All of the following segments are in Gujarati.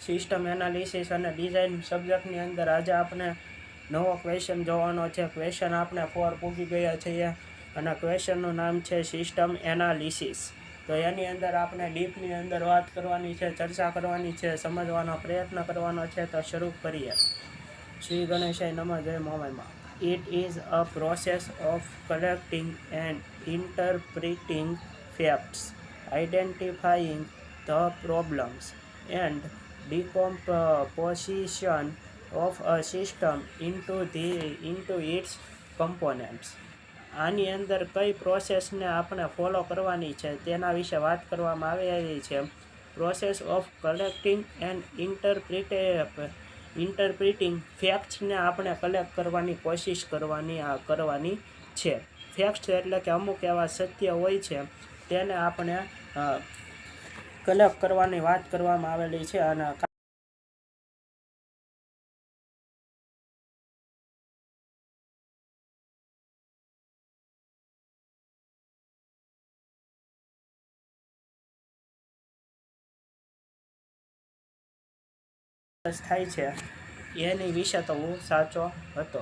સિસ્ટમ એનાલિસિસ અને ડિઝાઇન સબ્જેક્ટની અંદર આજે આપણે નવો ક્વેશ્ચન જોવાનો છે. ક્વેશ્ચન આપણે 4 પૂગી ગયા છીએ અને ક્વેશ્ચનનું નામ છે સિસ્ટમ એનાલિસિસ. તો એની અંદર આપણે ડીપની અંદર વાત કરવાની છે, ચર્ચા કરવાની છે, સમજવાનો પ્રયત્ન કરવાનો છે. તો શરૂ કરીએ. શ્રી ગણેશાય નમઃ. જય મોમાઈમાં. It is a process of collecting and interpreting facts, identifying the problems, and decomposition of a system into its components. આની અંદર કઈ પ્રોસેસને આપણે ફોલો કરવાની છે તેના વિશે વાત કરવામાં આવી છે. પ્રોસેસ ઓફ કલેક્ટિંગ એન્ડ ઇન્ટરપ્રિટિંગ ફેક્ટ્સને આપણે કલેક્ટ કરવાની કોશિશ કરવાની છે. ફેક્ટ્સ એટલે કે અમુક એવા સત્ય હોય છે તેને આપણે કલેક્ટ કરવાની વાત કરવામાં આવેલી છે. અને થાય છે એની વિશે તો હું સાચો હતો.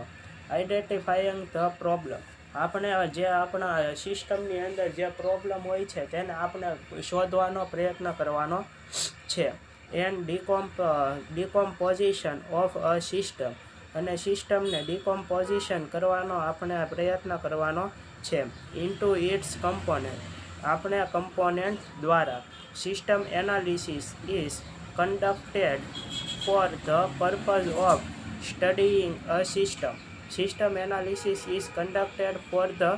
આઈડેન્ટિફાઈંગ ધ પ્રોબ્લેમ, આપણે જે આપણા સિસ્ટમની અંદર જે પ્રોબ્લેમ હોય છે તેને આપણે શોધવાનો પ્રયત્ન કરવાનો છે. And decomposition of a system, અને સિસ્ટમને ડિકોમ્પોઝિશન કરવાનો આપણે પ્રયત્ન કરવાનો છે. ઇન્ટુ ઇટ્સ કમ્પોનેન્ટ, આપણે કમ્પોનેન્ટ દ્વારા. System analysis is conducted for the purpose of studying a system. System analysis is conducted for the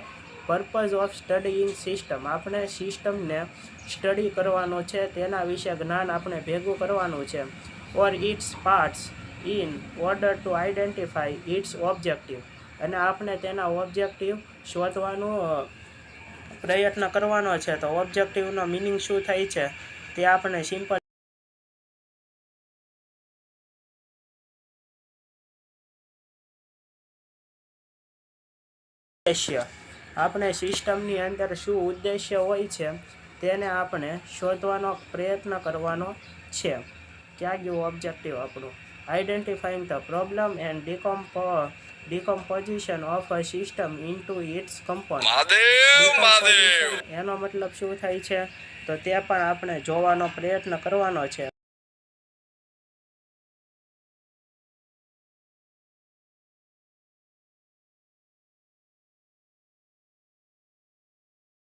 purpose of studying system. આપણે સિસ્ટમને સ્ટડી કરવાનો છે, તેના વિશે જ્ઞાન આપણે ભેગું કરવાનું છે. or its parts in order to identify its objective, અને આપણે તેના ઓબ્જેક્ટિવ શોધવાનો પ્રયત્ન કરવાનો છે. તો ઓબ્જેક્ટિવનો મિનિંગ શું થાય છે તે આપણે સિમ્પલ ઉદ્દેશ્ય, આપણે સિસ્ટમની અંદર શું ઉદ્દેશ્ય હોય છે તેને આપણે શોધવાનો પ્રયત્ન કરવાનો છે. ક્યાં ગયું ઓબ્જેક્ટિવ આપણું? Identifying the problem and decomposition of a system into its component. એનો મતલબ શું થાય છે તો તે પણ આપણે જોવાનો પ્રયત્ન કરવાનો છે.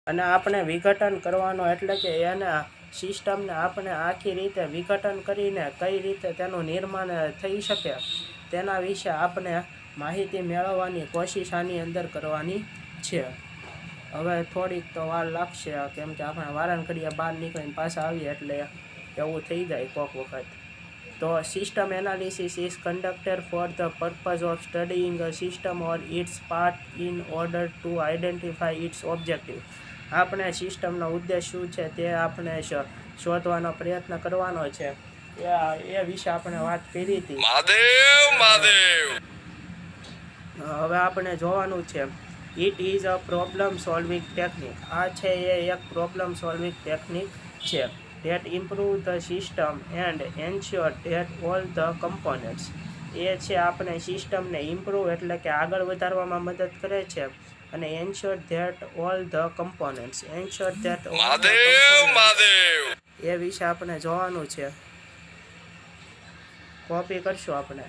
અને આપણે વિઘટન કરવાનો, એટલે કે એના સિસ્ટમને આપણે આખી રીતે વિઘટન કરીને કઈ રીતે તેનું નિર્માણ થઈ શકે તેના વિશે આપણે માહિતી મેળવવાની કોશિશ આની અંદર કરવાની છે. હવે થોડીક તો વાર લાગશે, કેમ કે આપણે વારાણખડીએ બહાર નીકળીને પાછા આવીએ એટલે એવું થઈ જાય કોક વખત. તો system analysis is conducted for the purpose of studying a system or its part in order to identify its objective. આપણે સિસ્ટમનો ઉદ્દેશ શું છે તે આપણે શોધવાનો પ્રયત્ન કરવાનો છે. એ વિશે આપણે વાત કરી હતી. હવે આપણે જોવાનું છે it is a problem solving technique. આ છે એ એક પ્રોબ્લેમ સોલ્વિંગ ટેકનિક છે. That improve the system and ensure that all the components. એ છે આપણે સિસ્ટમને ઇમ્પ્રૂવ એટલે કે આગળ વધારવામાં મદદ કરે છે. અને ensure that all the components, ensure that all એ વિશે આપણે જોવાનું છે. કોપી કરશું આપણે.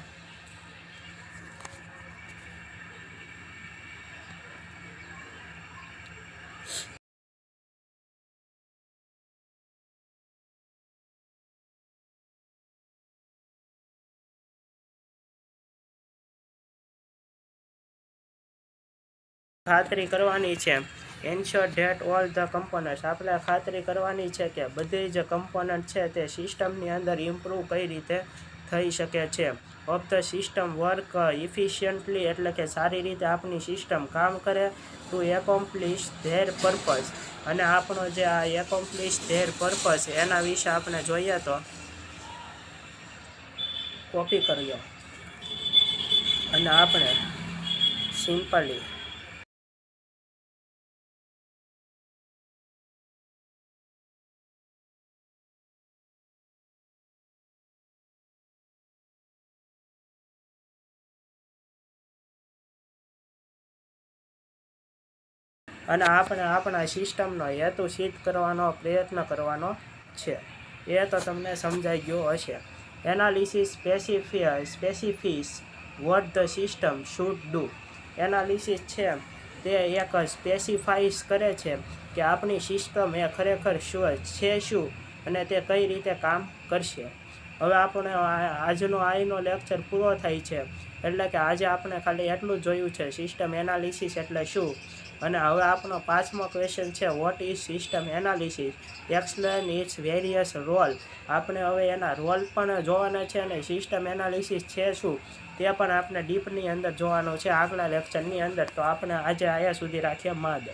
ખાતરી કરવાની છે. Ensure that all the components, આપણે ખાતરી કરવાની છે કે બધી જ કમ્પોનન્ટ છે તે સિસ્ટમની અંદર ઇમ્પ્રૂવ કઈ રીતે થઈ શકે છે. ઓફ ધ સિસ્ટમ વર્ક ઇફિશિયન્ટલી, એટલે કે સારી રીતે આપણી સિસ્ટમ કામ કરે. ટુ એકોમ્પ્લિશ ધેર પર્પઝ, અને આપણો જે આ એકોમ્પ્લિશ ધેર પર્પઝ એના વિશે આપણે જોઈએ તો કોપી કરીએ અને આપણે સિમ્પલી અને આપણે આપણા સિસ્ટમનો હેતુ સિદ્ધ કરવાનો પ્રયત્ન કરવાનો છે. એ તો તમને સમજાઈ ગયો હશે. Analysis specifies what the system should do. Analysis છે તે એક સ્પેસિફાઈસ કરે છે કે આપણી સિસ્ટમ એ ખરેખર શું અને તે કઈ રીતે કામ કરશે. હવે આપણે આજનો આઈનો લેક્ચર પૂરો થાય છે. એટલે કે આજે આપણે ખાલી એટલું જ જોયું છે સિસ્ટમ એનાલિસિસ એટલે શું. અને હવે આપણો 5મો ક્વેશ્ચન છે what is system analysis, explain its various role. આપણે હવે એના રોલ પણ જોવાના છે અને સિસ્ટમ એનાલિસિસ છે શું તે પણ આપણે ડીપની અંદર જોવાનું છે આગલા લેક્ચરની અંદર. તો આપણે આજે આયા સુધી રાખીએ. માદ.